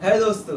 है दोस्तों,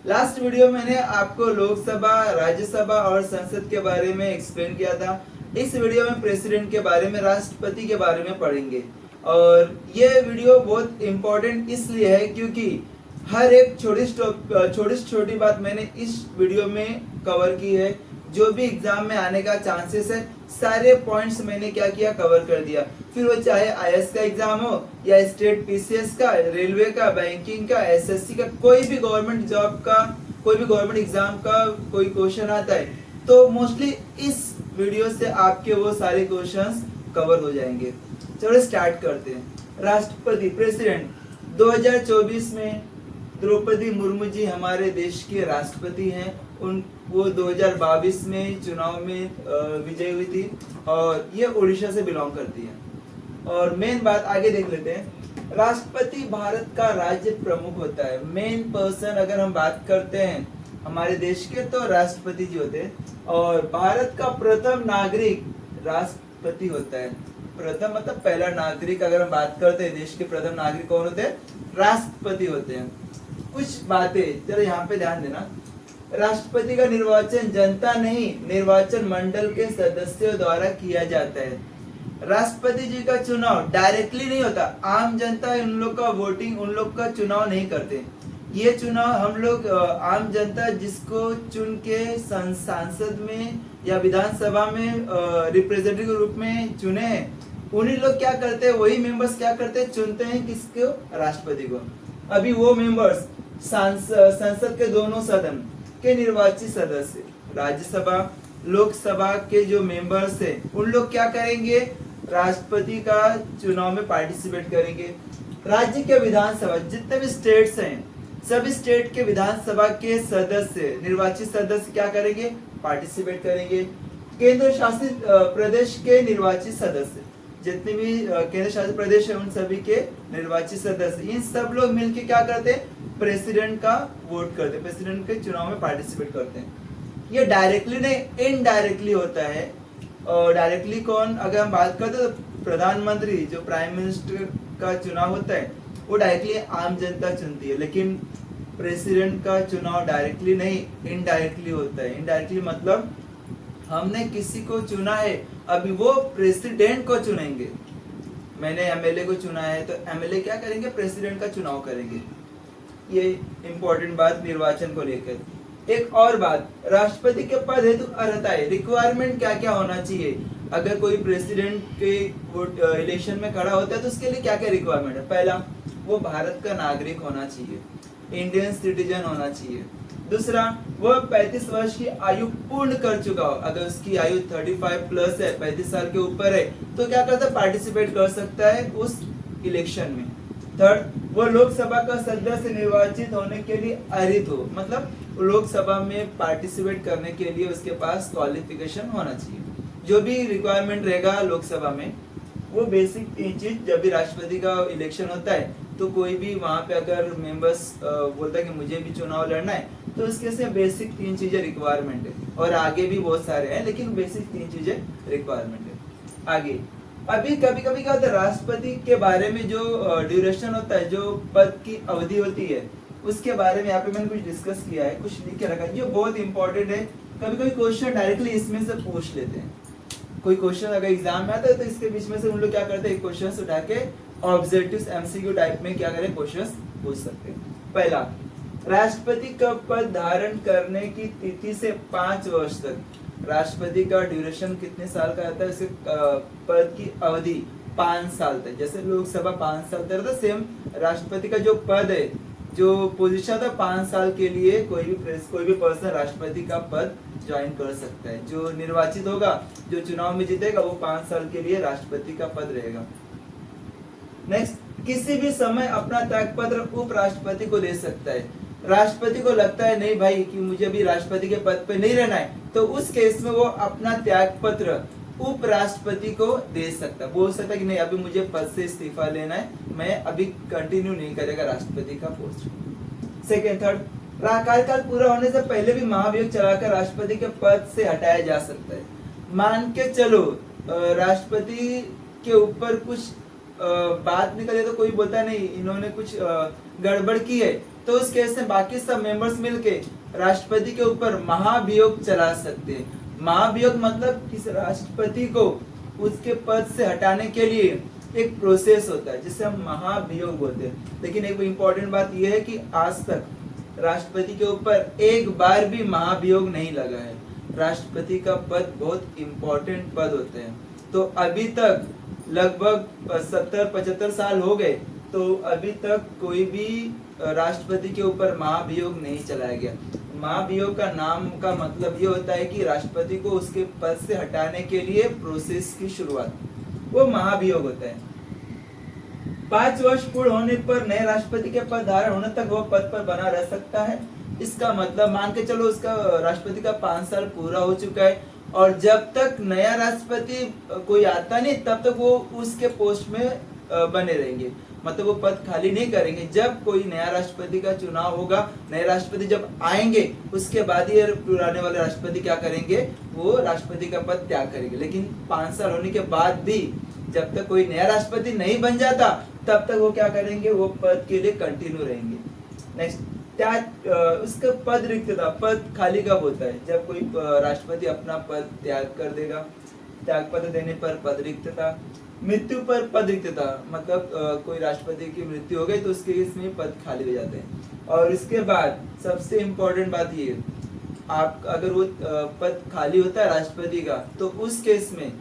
last video मैंने आपको लोकसभा, राज्यसभा और संसद के बारे में एक्सप्लेन किया था। इस वीडियो में प्रेसिडेंट के बारे में, राष्ट्रपति के बारे में पढ़ेंगे। और ये वीडियो बहुत इम्पोर्टेंट इसलिए है क्योंकि हर एक छोटी से छोटी बात मैंने इस वीडियो में कवर की है। जो भी एग्जाम में आने का चांसेस है, सारे पॉइंट्स मैंने क्या किया, कवर कर दिया। फिर वो चाहे आईएएस का एग्जाम हो या स्टेट पीसीएस का, रेलवे का, बैंकिंग का, एसएससी का, कोई भी गवर्नमेंट जॉब का, कोई भी गवर्नमेंट एग्जाम का कोई क्वेश्चन आता है तो मोस्टली इस वीडियो से आपके वो सारे क्वेश्चंस कवर हो जाएंगे। चलो स्टार्ट करते हैं। राष्ट्रपति, प्रेसिडेंट, 2024 में द्रौपदी मुर्मू जी हमारे देश के राष्ट्रपति हैं। वो 2022 में चुनाव में विजयी हुई थी और ये उड़ीसा से बिलोंग करती है। और मेन बात आगे देख लेते हैं। राष्ट्रपति भारत का राज्य प्रमुख होता है। मेन पर्सन अगर हम बात करते हैं हमारे देश के तो राष्ट्रपति जी होते हैं। और भारत का प्रथम नागरिक राष्ट्रपति होता है। प्रथम मतलब पहला नागरिक, अगर हम बात करते हैं देश के प्रथम नागरिक कौन होते हैं? राष्ट्रपति होते हैं। कुछ बातें जरा यहाँ पे ध्यान देना। राष्ट्रपति का निर्वाचन जनता नहीं, निर्वाचन मंडल के सदस्यों द्वारा किया जाता है। राष्ट्रपति जी का चुनाव डायरेक्टली नहीं होता। आम जनता उन लोग का वोटिंग, उन लोग का चुनाव नहीं करते। ये चुनाव हम लोग आम जनता जिसको चुन के संसद में या विधानसभा में रिप्रेजेंटेटिव के रूप में चुने हैं, उन्हीं लोग क्या करते हैं, वही मेंबर्स क्या करते हैं, चुनते हैं किसको? राष्ट्रपति को। अभी वो मेंबर्स संसद के दोनों सदन के निर्वाचित सदस्य, राज्यसभा, लोकसभा के जो मेंबर्स हैं, उन लोग क्या करेंगे? राष्ट्रपति का चुनाव में पार्टिसिपेट करेंगे। राज्य के विधानसभा, जितने भी स्टेट्स हैं, सभी स्टेट के विधानसभा के सदस्य, निर्वाचित सदस्य क्या करेंगे? पार्टिसिपेट करेंगे। केंद्र शासित प्रदेश के निर्वाचित सदस्य, जितने भी केंद्र शासित प्रदेश है, उन सभी के निर्वाचित सदस्य, इन सब लोग मिलकर क्या करते हैं? प्रेसिडेंट का वोट करते हैं, प्रेसिडेंट के चुनाव में पार्टिसिपेट करते हैं। ये डायरेक्टली नहीं, इनडायरेक्टली होता है। और डायरेक्टली कौन, अगर हम बात करते हैं तो प्रधानमंत्री, जो प्राइम मिनिस्टर का चुनाव होता है, वो डायरेक्टली आम जनता चुनती है। लेकिन प्रेसिडेंट का चुनाव डायरेक्टली नहीं, इनडायरेक्टली होता है। इनडायरेक्टली मतलब हमने किसी को चुना है, अभी वो प्रेसिडेंट को चुनेंगे। मैंने एमएलए को चुना है तो एमएलए क्या करेंगे? प्रेसिडेंट का चुनाव करेंगे। ये इंपॉर्टेंट बात निर्वाचन को लेकर। एक और बात, राष्ट्रपति के पद हेतु अर्हता है, रिक्वायरमेंट क्या क्या होना चाहिए। अगर कोई प्रेसिडेंट के इलेक्शन में खड़ा होता है तो उसके लिए क्या क्या रिक्वायरमेंट है? पहला, वो भारत का नागरिक होना चाहिए, इंडियन सिटीजन होना चाहिए। दूसरा, वह 35 वर्ष की आयु पूर्ण कर चुका हो। अगर उसकी आयु 35 प्लस है, 35 साल के ऊपर है, तो क्या करता है? पार्टिसिपेट कर सकता है उस इलेक्शन में। थर्ड, वो लोकसभा का सदस्य निर्वाचित होने के लिए अर्हित हो, मतलब लोकसभा में पार्टिसिपेट करने के लिए उसके पास क्वालिफिकेशन होना चाहिए। जो भी रिक्वायरमेंट रहेगा लोकसभा में, वो बेसिक तीन चीज। जब भी राष्ट्रपति का इलेक्शन होता है तो कोई भी वहां पे अगर मेंबर्स बोलता है कि मुझे भी चुनाव लड़ना है, तो उसके से बेसिक तीन चीजें रिक्वायरमेंट है। और आगे भी बहुत सारे हैं, लेकिन बेसिक तीन चीजें रिक्वायरमेंट है। आगे अभी कभी कभी क्या होता है, राष्ट्रपति के बारे में जो ड्यूरेशन होता है, जो पद की अवधि होती है, उसके बारे में यहाँ पे मैंने कुछ डिस्कस किया है, कुछ लिख के रखा है जो बहुत इंपॉर्टेंट है। कभी कभी क्वेश्चन डायरेक्टली इसमें से पूछ लेते हैं। कोई क्वेश्चन अगर एग्जाम में आता है तो इसके बीच में से उन लोग क्या करते हैं, क्वेश्चन उठा के ऑब्जेक्टिव एमसीक्यू टाइप में क्या करें, क्वेश्चन पूछ सकते हैं। पहला, राष्ट्रपति का पद धारण करने की तिथि से 5 वर्ष तक, राष्ट्रपति का ड्यूरेशन कितने साल का रहता है? उसके पद की अवधि 5 साल तक। जैसे लोकसभा 5 साल तक रहता है, सेम राष्ट्रपति का जो पद है, जो पोजीशन था, 5 साल के लिए कोई भी पर्सन राष्ट्रपति का पद ज्वाइन कर सकता है। जो निर्वाचित होगा, जो चुनाव में जीतेगा, वो 5 साल के लिए राष्ट्रपति का पद रहेगा। नेक्स्ट, किसी भी समय अपना त्यागपत्र उपराष्ट्रपति को दे सकता है। राष्ट्रपति को लगता है नहीं भाई कि मुझे अभी राष्ट्रपति के पद पे नहीं रहना है, तो उस केस में वो अपना त्यागपत्र उपराष्ट्रपति को दे सकता है। बोल सकता है कि नहीं, अभी मुझे पद से इस्तीफा लेना है, मैं अभी कंटिन्यू नहीं करेगा राष्ट्रपति का पोस्ट। सेकेंड, थर्ड, कार्यकाल पूरा होने से पहले भी महाभियोग चलाकर राष्ट्रपति के पद से हटाया जा सकता है। मान के चलो राष्ट्रपति के ऊपर कुछ बात निकले तो कोई बोलता नहीं इन्होंने कुछ गड़बड़ की है, तो उस केस में बाकी सब मेंबर्स मिलके राष्ट्रपति के ऊपर महाभियोग चला सकते हैं। महाभियोग मतलब किस राष्ट्रपति को उसके पद से हटाने के लिए एक प्रोसेस होता है जिसे हम महाभियोग बोलते हैं। लेकिन एक इम्पोर्टेंट बात यह है कि आज तक राष्ट्रपति के ऊपर एक बार भी महाभियोग नहीं लगा है। राष्ट्रपति का पद बहुत इम्पोर्टेंट पद होते हैं। तो अभी तक लगभग 70-75 साल हो गए, तो अभी तक कोई भी राष्ट्रपति के ऊपर महाभियोग नहीं चलाया गया। महाभियोग का नाम का मतलब ये होता है कि राष्ट्रपति को उसके पद से हटाने के लिए प्रोसेस की शुरुआत, वो महाभियोग होता है। 5 वर्ष पूर्ण होने पर नए राष्ट्रपति के पद धारण होने तक वो पद पर बना रह सकता है। इसका मतलब मान के चलो उसका राष्ट्रपति का 5 साल पूरा हो चुका है और जब तक नया राष्ट्रपति कोई आता नहीं तब तक वो उसके पोस्ट में बने रहेंगे, मतलब वो पद खाली नहीं करेंगे। जब कोई नया राष्ट्रपति का चुनाव होगा, नए राष्ट्रपति जब आएंगे उसके बाद ही पुराने वाले राष्ट्रपति क्या करेंगे, वो राष्ट्रपति का पद त्याग करेंगे। लेकिन 5 साल होने के बाद भी जब तक कोई नया राष्ट्रपति नहीं बन जाता तब तक वो क्या करेंगे, वो पद के लिए कंटिन्यू रहेंगे। नेक्स्ट, त्याग उसका पद रिक्तता, पद खाली कब होता है, जब कोई राष्ट्रपति अपना पद त्याग कर देगा। त्याग पत्र देने पर पद रिक्तता। मृत्यु पर पद रिक्तता मतलब कोई राष्ट्रपति की मृत्यु हो गई तो उसके इसमें पद खाली हो जाते हैं। और इसके बाद सबसे इम्पोर्टेंट बात ये, आप अगर वो पद खाली होता है राष्ट्रपति का, तो उस केस में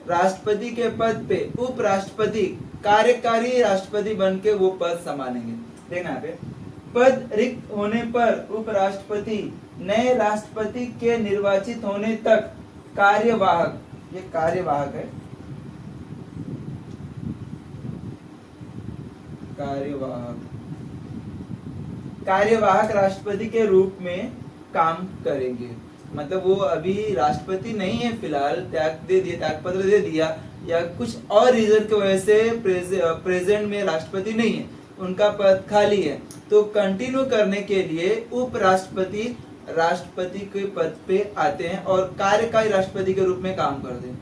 राष्ट्रपति के पद पे उपराष्ट्रपति कार्यकारी राष्ट्रपति बन के वो पद संभालेंगे। देखना यहाँ पे, पद रिक्त होने पर उपराष्ट्रपति नए राष्ट्रपति के निर्वाचित होने तक कार्यवाहक, ये कार्यवाहक है, कार्यवाहक राष्ट्रपति के रूप में काम करेंगे। मतलब वो अभी राष्ट्रपति नहीं है, फिलहाल त्याग दे दिया, त्याग पत्र दे दिया या कुछ और रीजन की वजह से प्रेजेंट में राष्ट्रपति नहीं है, उनका पद खाली है, तो कंटिन्यू करने के लिए उपराष्ट्रपति राष्ट्रपति के पद पे आते हैं और कार्यकारी राष्ट्रपति के रूप में काम करते हैं।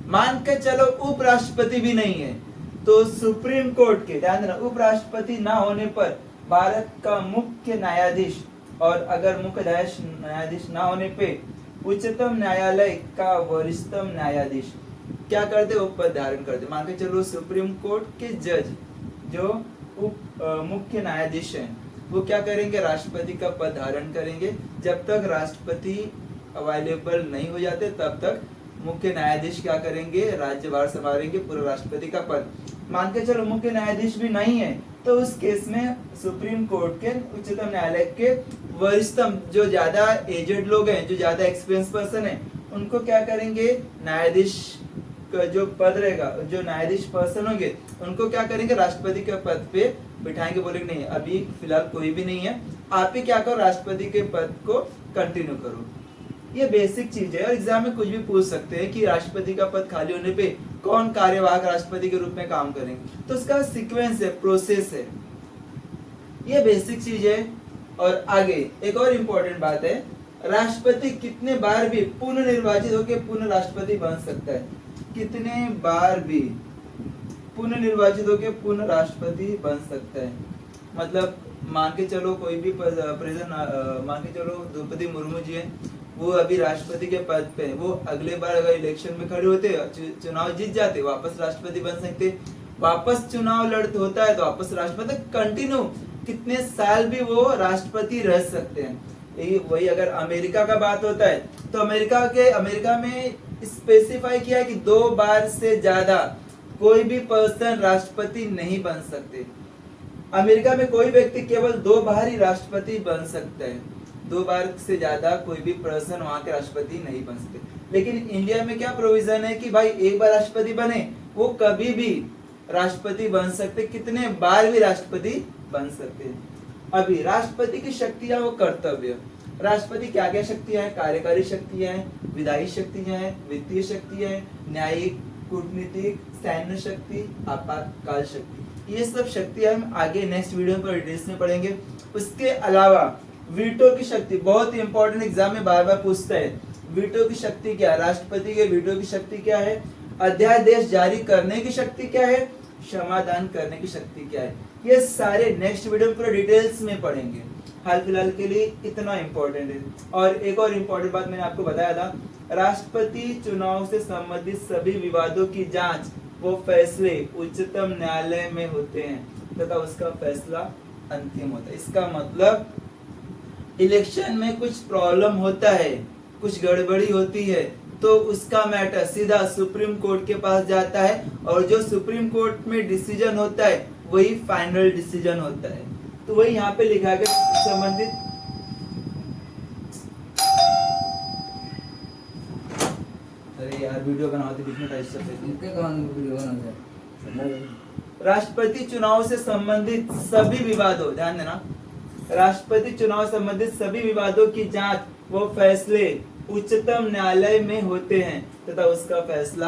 मान के चलो उपराष्ट्रपति भी नहीं है तो सुप्रीम कोर्ट के, ध्यान देना, उपराष्ट्रपति ना होने पर भारत का मुख्य न्यायाधीश, और अगर मुख्य न्यायाधीश ना होने पे उच्चतम न्यायालय का वरिष्ठतम न्यायाधीश क्या करते, वो पद धारण करते। मान के चलो सुप्रीम कोर्ट के जज जो मुख्य न्यायाधीश हैं वो क्या करेंगे, राष्ट्रपति का पद धारण करेंगे। जब तक राष्ट्रपति अवेलेबल नहीं हो जाते तब तक मुख्य न्यायाधीश क्या करेंगे, राज्यभार संभालेंगे, पूरा राष्ट्रपति का पद। मान के चलो मुख्य न्यायाधीश भी नहीं है तो उस केस में सुप्रीम कोर्ट के, उच्चतम न्यायालय के वरिष्ठतम जो ज्यादा एजेड लोग हैं, जो ज्यादा एक्सपीरियंस पर्सन है, उनको क्या करेंगे, न्यायाधीश का जो पद रहेगा, जो न्यायाधीश पर्सन होंगे उनको क्या करेंगे, राष्ट्रपति के पद पे बिठाएंगे। बोलेंगे नहीं अभी फिलहाल कोई भी नहीं है, आप ही क्या करो, राष्ट्रपति के पद को कंटिन्यू करो। ये बेसिक चीज है और एग्जाम में कुछ भी पूछ सकते हैं कि राष्ट्रपति का पद खाली होने पे कौन कार्यवाहक राष्ट्रपति के रूप में काम करेंगे, तो उसका सीक्वेंस है, प्रोसेस है, ये बेसिक चीज है। और आगे एक और इम्पोर्टेंट बात है, राष्ट्रपति कितने बार भी पुनर्निर्वाचित होकर पुनः राष्ट्रपति बन सकता है, कितने बार भी पुनर्निर्वाचित होकर पुनः राष्ट्रपति बन सकता है। मतलब मान के चलो कोई भी प्रेजेंट, मान के चलो द्रौपदी मुर्मू जी है, वो अभी राष्ट्रपति के पद पे है, वो अगले बार अगर इलेक्शन में खड़े होते, चुनाव जीत जाते, वापस राष्ट्रपति बन सकते, वापस चुनाव लड़ते होता है तो वापस राष्ट्रपति, कंटिन्यू कितने साल भी वो राष्ट्रपति रह सकते हैं। वही अगर अमेरिका का बात होता है तो अमेरिका में स्पेसिफाई किया है कि 2 बार से ज्यादा कोई भी पर्सन राष्ट्रपति नहीं बन सकते। अमेरिका में कोई व्यक्ति केवल 2 बार ही राष्ट्रपति बन सकता है, 2 बार से ज्यादा कोई भी पर्सन वहां के राष्ट्रपति नहीं बन सकते। लेकिन इंडिया में क्या प्रोविजन है कि भाई एक बार राष्ट्रपति बने वो कभी भी राष्ट्रपति बन सकते, कितने बार भी राष्ट्रपति बन सकते हैं। अभी राष्ट्रपति की शक्तियां, वो कर्तव्य, राष्ट्रपति क्या क्या शक्तियां हैं, कार्यकारी शक्तियां हैं, विधायी शक्तियां हैं, वित्तीय शक्तियां हैं, न्यायिक, कूटनीतिक, सैन्य शक्ति, आपातकाल शक्ति, ये सब शक्तियां हम आगे नेक्स्ट वीडियो पर डिटेल्स में पढ़ेंगे। उसके अलावा वीटो की शक्ति बहुत ही इंपॉर्टेंट, एग्जाम में बार बार पूछता है, वीटो की शक्ति क्या है, राष्ट्रपति के वीटो की शक्ति क्या है, अध्यादेश जारी करने की शक्ति क्या है, क्षमादान करने की शक्ति क्या है। ये सारे नेक्स्ट वीडियो में पूरा डिटेल्स में पढ़ेंगे। हाल फिलहाल के लिए इतना इम्पोर्टेंट है। और एक और इम्पोर्टेंट बात मैंने आपको बताया था, राष्ट्रपति चुनाव से संबंधित सभी विवादों की जांच वो फैसले उच्चतम न्यायालय में होते हैं तथा उसका फैसला अंतिम होता है। इसका मतलब इलेक्शन में कुछ प्रॉब्लम होता है, कुछ गड़बड़ी होती है, तो उसका मैटर सीधा सुप्रीम कोर्ट के पास जाता है और जो सुप्रीम कोर्ट में डिसीजन होता है वही फाइनल डिसीजन होता है। तो वही यहाँ पे लिखा है संबंधित अरे यार वीडियो बनाते बीच में राष्ट्रपति चुनाव से संबंधित सभी विवादों, ध्यान देना, राष्ट्रपति चुनाव संबंधित सभी विवादों की जांच वो फैसले उच्चतम न्यायालय में होते हैं तथा उसका फैसला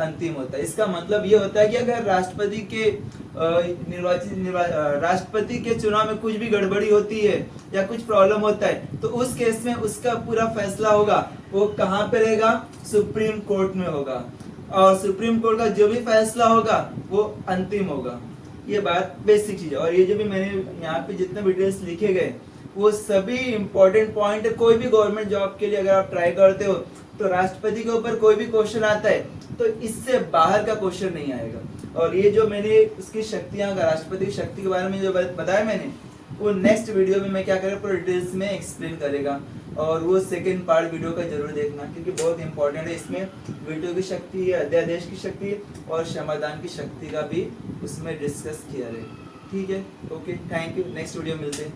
अंतिम होता है। इसका मतलब ये होता है कि अगर राष्ट्रपति के राष्ट्रपति के चुनाव में कुछ भी गड़बड़ी होती है या कुछ प्रॉब्लम होता है तो उस केस में उसका पूरा फैसला होगा वो कहाँ पे रहेगा, सुप्रीम कोर्ट में होगा, और सुप्रीम कोर्ट का जो भी फैसला होगा वो अंतिम होगा। ये बात बेसिक चीज है। और ये जो भी मैंने यहाँ पे जितने डिटेल्स लिखे गए वो सभी इंपॉर्टेंट पॉइंट है। कोई भी गवर्नमेंट जॉब के लिए अगर आप ट्राई करते हो तो राष्ट्रपति के ऊपर कोई भी क्वेश्चन आता है तो इससे बाहर का क्वेश्चन नहीं आएगा। और ये जो मैंने उसकी शक्तियां, राष्ट्रपति की शक्ति के बारे में जो बताया मैंने, वो नेक्स्ट वीडियो में मैं क्या करें पूरा डिटेल्स में एक्सप्लेन करेगा। और वो सेकेंड पार्ट वीडियो का जरूर देखना क्योंकि बहुत इंपॉर्टेंट है। इसमें वीडियो की शक्ति है, अध्यादेश की शक्ति है और क्षमादान की शक्ति का भी उसमें डिस्कस किया है। ठीक है, okay, thank you, next video मिलते हैं।